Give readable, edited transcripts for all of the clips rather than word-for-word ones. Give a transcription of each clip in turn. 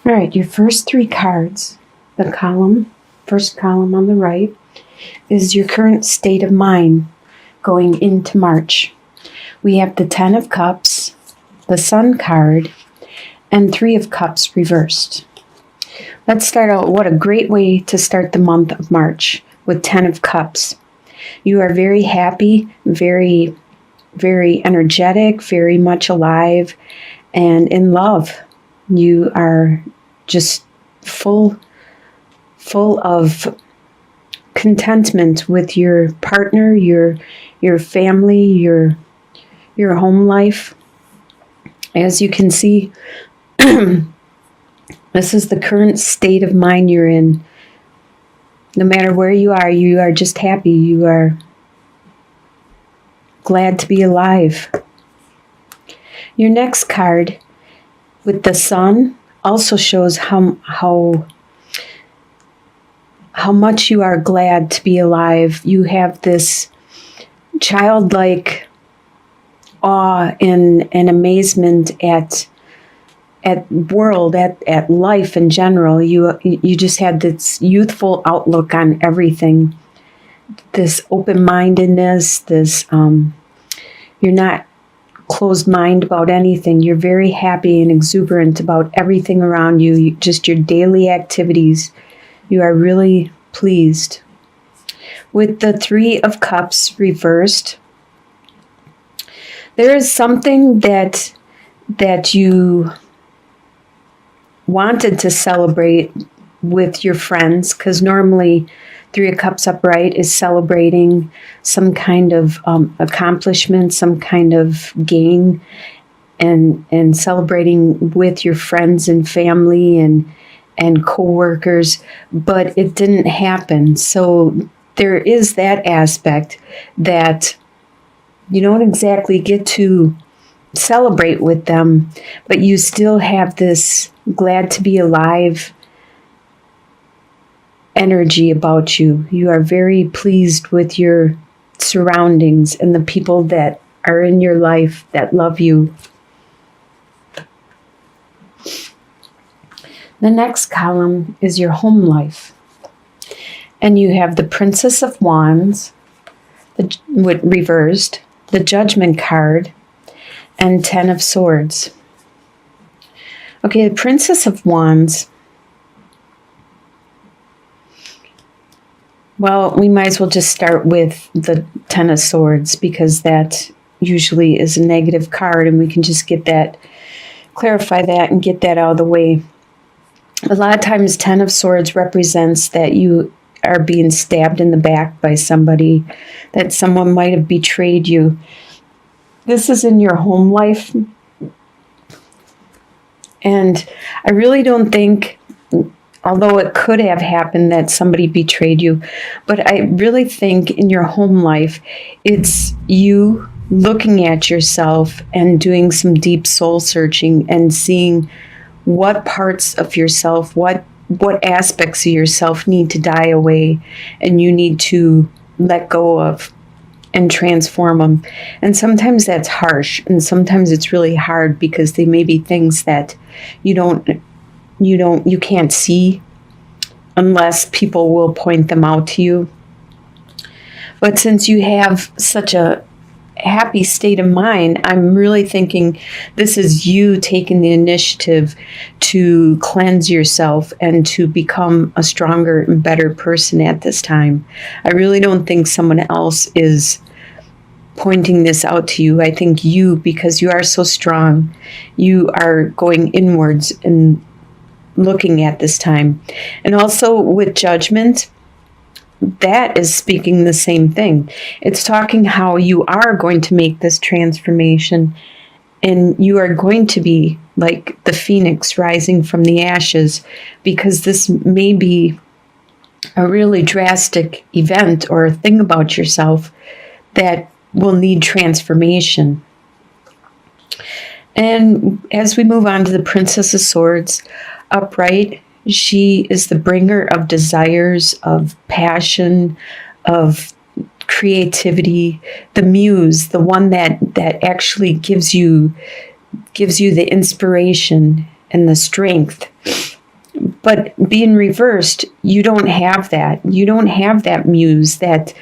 All right, your first three cards, first column on the right, is your current state of mind going into March. We have the Ten of Cups, the Sun card, and Three of Cups reversed. Let's start out. What a great way to start the month of March with Ten of Cups. You are very happy, very, very energetic, very much alive, and in love. You are just full of contentment with your partner, your family, your home life. As you can see, this is the current state of mind you're in. No matter where you are just happy. You are glad to be alive. Your next card with the Sun also shows how much you are glad to be alive. You have this childlike awe and amazement at life in general. You just had this youthful outlook on everything, this open-mindedness, this you're not closed mind about anything. You're very happy and exuberant about everything around you, just your daily activities. You are really pleased. With the Three of Cups reversed, there is something that you wanted to celebrate with your friends, because normally Three of Cups upright is celebrating some kind of accomplishment, some kind of gain, and celebrating with your friends and family and co-workers, but it didn't happen. So there is that aspect that you don't exactly get to celebrate with them, but you still have this glad to be alive energy about you. You are very pleased with your surroundings and the people that are in your life that love you. The next column is your home life. And you have the Princess of Wands, reversed, the Judgment card, and Ten of Swords. Okay, the Princess of Wands. Well, we might as well just start with the Ten of Swords, because that usually is a negative card, and we can just clarify that and get that out of the way. A lot of times Ten of Swords represents that you are being stabbed in the back by somebody, that someone might have betrayed you. This is in your home life. And I really don't think, although it could have happened that somebody betrayed you, but I really think in your home life, it's you looking at yourself and doing some deep soul searching and seeing what parts of yourself, what aspects of yourself need to die away and you need to let go of and transform them. And sometimes that's harsh, and sometimes it's really hard because they may be things that you can't see unless people will point them out to you. But since you have such a happy state of mind, I'm really thinking this is you taking the initiative to cleanse yourself and to become a stronger and better person at this time. I really don't think someone else is pointing this out to you. I think you, because you are so strong, you are going inwards and looking at this time. And also with Judgment, that is speaking the same thing. It's talking how you are going to make this transformation and you are going to be like the phoenix rising from the ashes, because this may be a really drastic event or a thing about yourself that will need transformation. And as we move on to the Princess of Swords, upright, she is the bringer of desires, of passion, of creativity, the muse, the one that actually gives you the inspiration and the strength But being reversed, you don't have that. You don't have that muse, that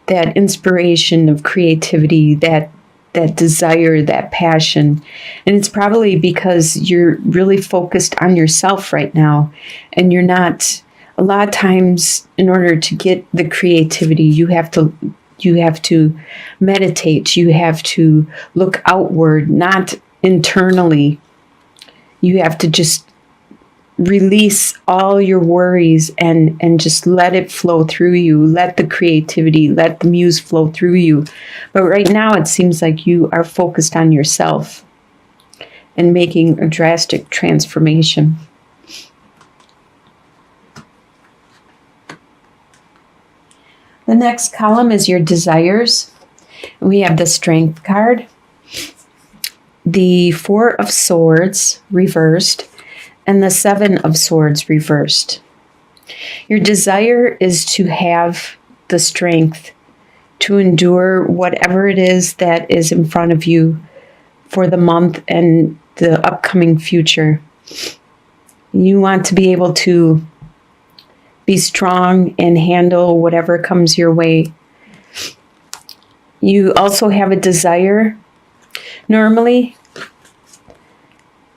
inspiration of creativity, that desire, that passion. And it's probably because you're really focused on yourself right now, and you're not. A lot of times, in order to get the creativity, you have to meditate. You have to look outward, not internally. You have to just release all your worries and just let it flow through you. Let the creativity, let the muse flow through you. But right now it seems like you are focused on yourself and making a drastic transformation. The next column is your desires. We have the Strength card, the Four of Swords reversed, and the Seven of Swords reversed. Your desire is to have the strength to endure whatever it is that is in front of you for the month and the upcoming future. You want to be able to be strong and handle whatever comes your way. You also have a desire, normally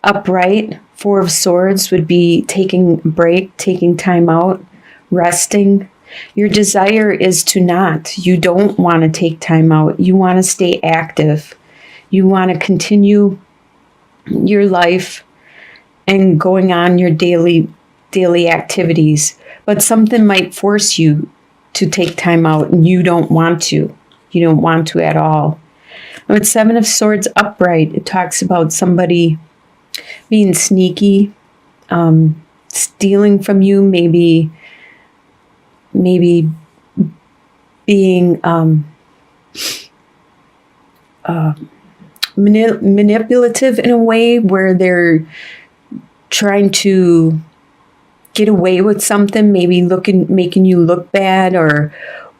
upright, Four of Swords would be taking a break, taking time out, resting. Your desire is to not. You don't want to take time out. You want to stay active. You want to continue your life and going on your daily activities. But something might force you to take time out, and you don't want to. You don't want to at all. With Seven of Swords upright, it talks about somebody being sneaky, stealing from you, maybe being manipulative in a way where they're trying to get away with something, maybe making you look bad,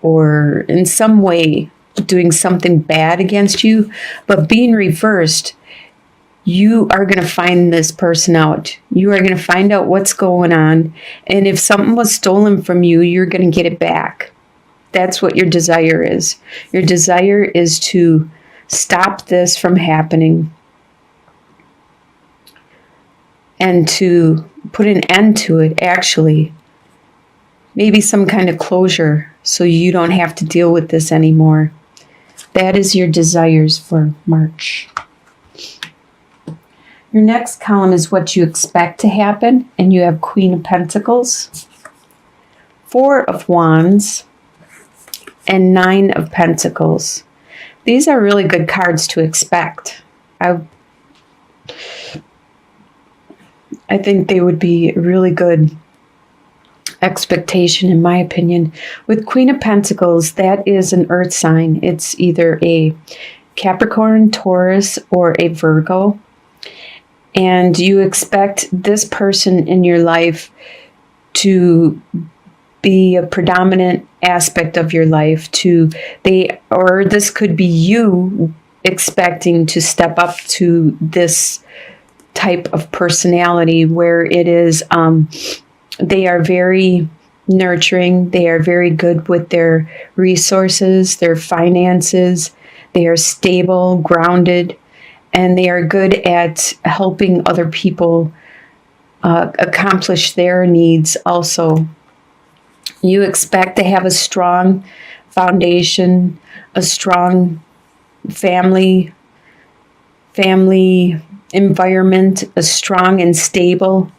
or in some way doing something bad against you. But being reversed, you are going to find this person out. You are going to find out what's going on. And if something was stolen from you, you're going to get it back. That's what your desire is. Your desire is to stop this from happening and to put an end to it, actually. Maybe some kind of closure so you don't have to deal with this anymore. That is your desires for March. Your next column is what you expect to happen, and you have Queen of Pentacles, Four of Wands, and Nine of Pentacles. These are really good cards to expect. I think they would be a really good expectation, in my opinion. With Queen of Pentacles, that is an earth sign. It's either a Capricorn, Taurus, or a Virgo. And you expect this person in your life to be a predominant aspect of your life, or this could be you expecting to step up to this type of personality where it is, they are very nurturing, they are very good with their resources, their finances, they are stable, grounded, and they are good at helping other people accomplish their needs also. You expect to have a strong foundation, a strong family environment, a strong and stable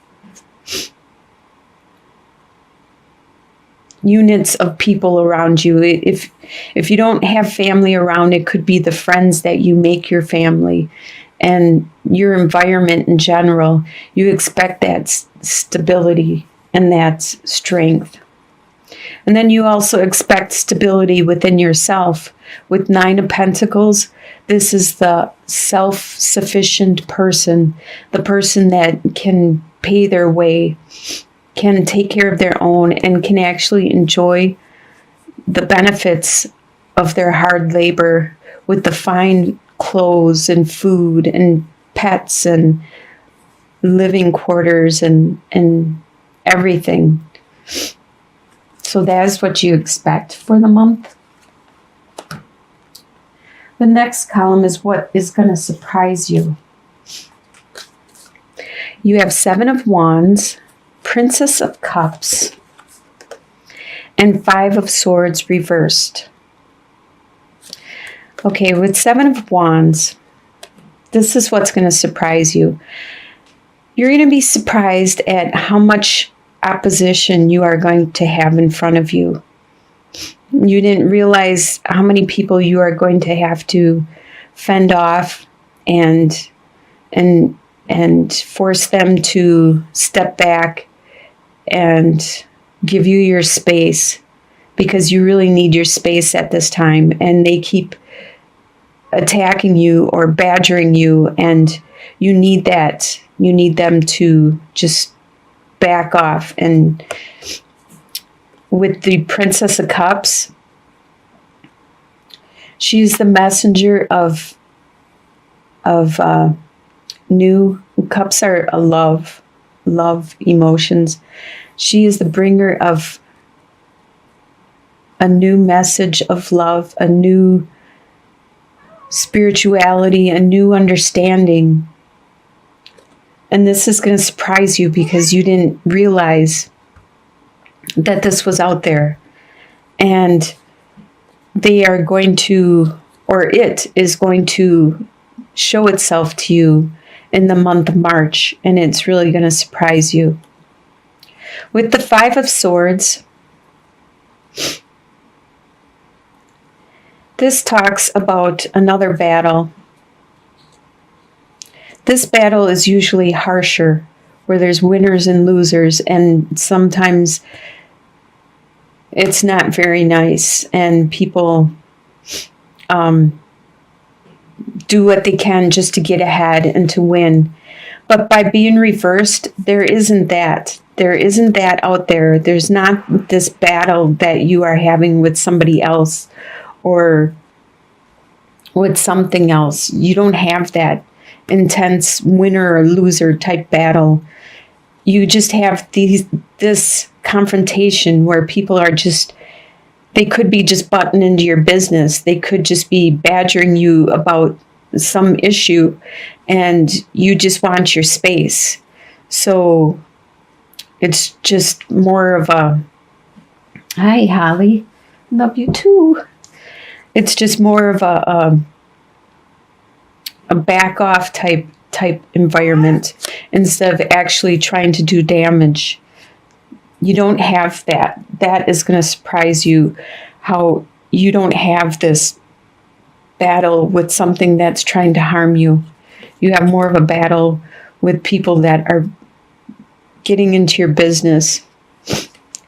units of people around you. If you don't have family around, it could be the friends that you make your family and your environment in general. You expect that stability and that strength. And then you also expect stability within yourself. With Nine of Pentacles, this is the self-sufficient person, the person that can pay their way, can take care of their own, and can actually enjoy the benefits of their hard labor with the fine clothes and food and pets and living quarters and everything. So that is what you expect for the month. The next column is what is going to surprise you. You have 7 of Wands, Princess of Cups, and 5 of Swords reversed. Okay, with 7 of Wands, this is what's going to surprise you. You're going to be surprised at how much opposition you are going to have in front of you. You didn't realize how many people you are going to have to fend off and force them to step back and give you your space, because you really need your space at this time, and they keep attacking you or badgering you, and you need that. You need them to just back off. And with the Princess of Cups, she's the messenger of new. Cups are a love emotions. She is the bringer of a new message of love, a new spirituality, a new understanding. And this is going to surprise you because you didn't realize that this was out there. And they are going to, or it is going to show itself to you in the month of March. And it's really going to surprise you. With the 5 of Swords, this talks about another battle. This battle is usually harsher, where there's winners and losers, and sometimes it's not very nice, and people do what they can just to get ahead and to win. But by being reversed, there isn't that. There isn't that out there. There's not this battle that you are having with somebody else or with something else. You don't have that intense winner or loser type battle. You just have this confrontation where people are just, they could be just butting into your business. They could just be badgering you about some issue, and you just want your space. So it's just more of a, hi Holly, love you too. It's just more of a back off type environment instead of actually trying to do damage. You don't have that. That is going to surprise you, how you don't have this battle with something that's trying to harm you. You have more of a battle with people that are getting into your business,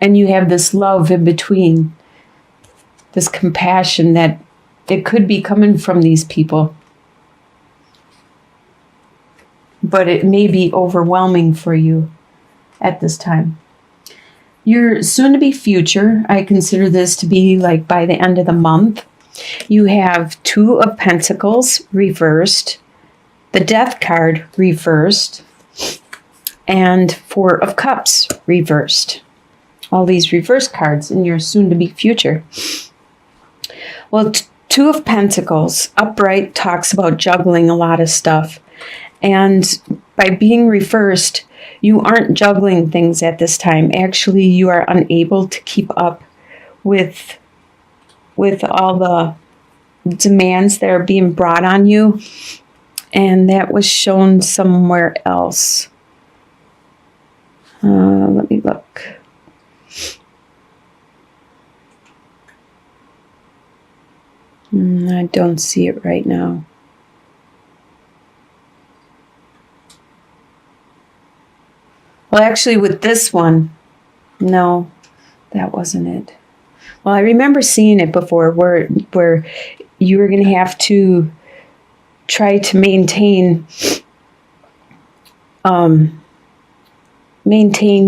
and you have this love in between, this compassion that it could be coming from these people, but it may be overwhelming for you at this time. Your soon-to-be future, I consider this to be like by the end of the month. You have 2 of Pentacles reversed, the Death card reversed, and 4 of Cups reversed. All these reverse cards in your soon-to-be future. Well, 2 of Pentacles upright talks about juggling a lot of stuff. And by being reversed, you aren't juggling things at this time. Actually, you are unable to keep up with all the demands that are being brought on you. And that was shown somewhere else. Let me look. I don't see it right now. Well, actually, with this one, no, that wasn't it. Well, I remember seeing it before where you were going to have to try to maintain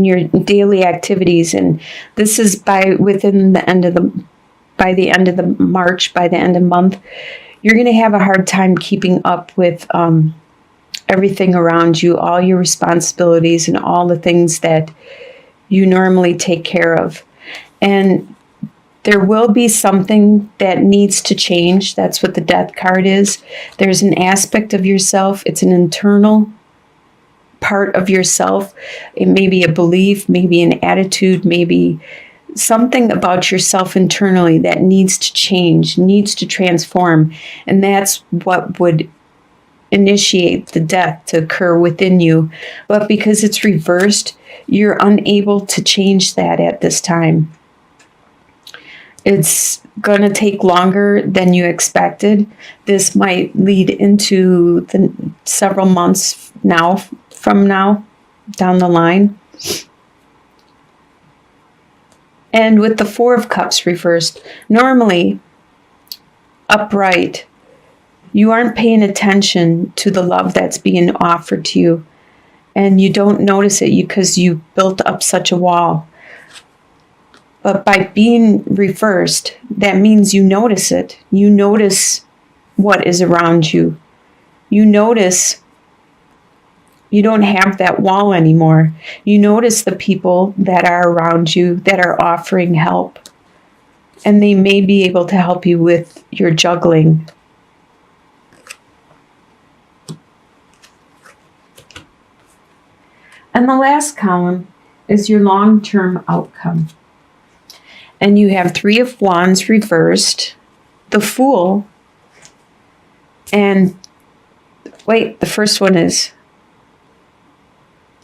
your daily activities, and this is by the end of the March, by the end of the month, you're going to have a hard time keeping up with everything around you, all your responsibilities and all the things that you normally take care of. And there will be something that needs to change. That's what the Death card is. There's an aspect of yourself. It's an internal part of yourself. It may be a belief, maybe an attitude, maybe something about yourself internally that needs to change, needs to transform. And that's what would initiate the death to occur within you. But because it's reversed, you're unable to change that at this time. It's going to take longer than you expected. This might lead into the several months from now down the line. And with the Four of Cups reversed, normally upright, you aren't paying attention to the love that's being offered to you. And you don't notice it because you built up such a wall. But by being reversed, that means you notice it. You notice what is around you. You notice you don't have that wall anymore. You notice the people that are around you that are offering help. And they may be able to help you with your juggling. And the last column is your long-term outcome. And you have Three of Wands reversed, the Fool, and wait, the first one is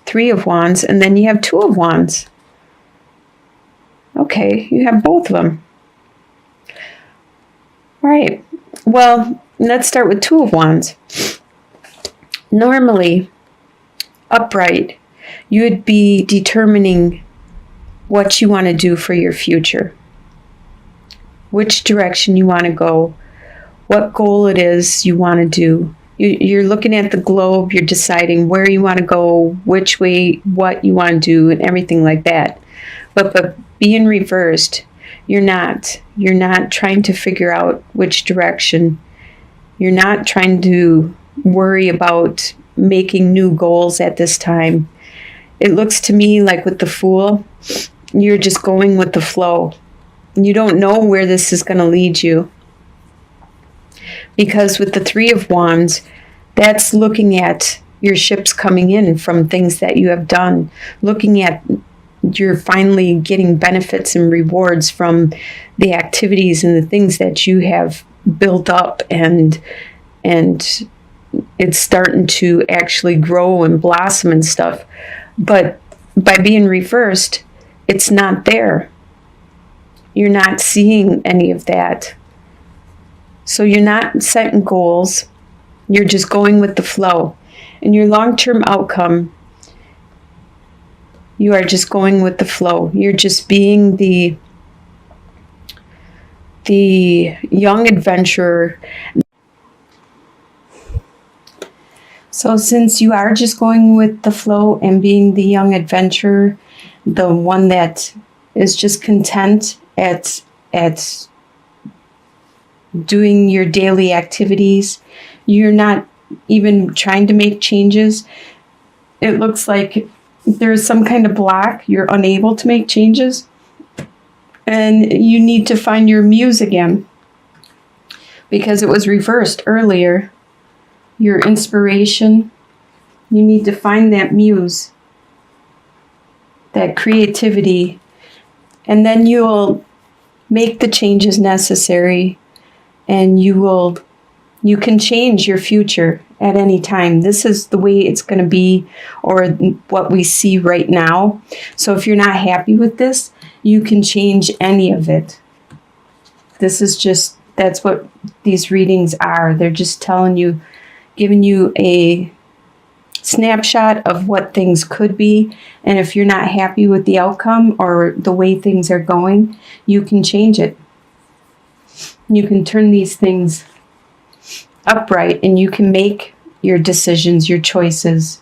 Three of Wands, and then you have Two of Wands. Okay, you have both of them. All right, well, let's start with Two of Wands. Normally, upright, you would be determining what you want to do for your future, which direction you want to go, what goal it is you want to do. You're looking at the globe, you're deciding where you want to go, which way, what you want to do, and everything like that. But being reversed, you're not trying to figure out which direction. You're not trying to worry about making new goals at this time. It looks to me like with the Fool, you're just going with the flow. You don't know where this is going to lead you. Because with the Three of Wands, that's looking at your ships coming in from things that you have done. Looking at you're finally getting benefits and rewards from the activities and the things that you have built up, and it's starting to actually grow and blossom and stuff. But by being reversed, it's not there. You're not seeing any of that. So you're not setting goals. You're just going with the flow. And your long-term outcome, you are just going with the flow. You're just being the young adventurer. So since you are just going with the flow and being the young adventurer, the one that is just content at doing your daily activities, you're not even trying to make changes. It looks like there's some kind of block. You're unable to make changes. And you need to find your muse again. Because it was reversed earlier. Your inspiration. You need to find that muse. That creativity. And then you'll make the changes necessary. And you can change your future at any time. This is the way it's going to be, or what we see right now. So if you're not happy with this, you can change any of it. That's what these readings are. They're just telling you, giving you a snapshot of what things could be. And if you're not happy with the outcome or the way things are going, you can change it. You can turn these things upright, and you can make your decisions, your choices.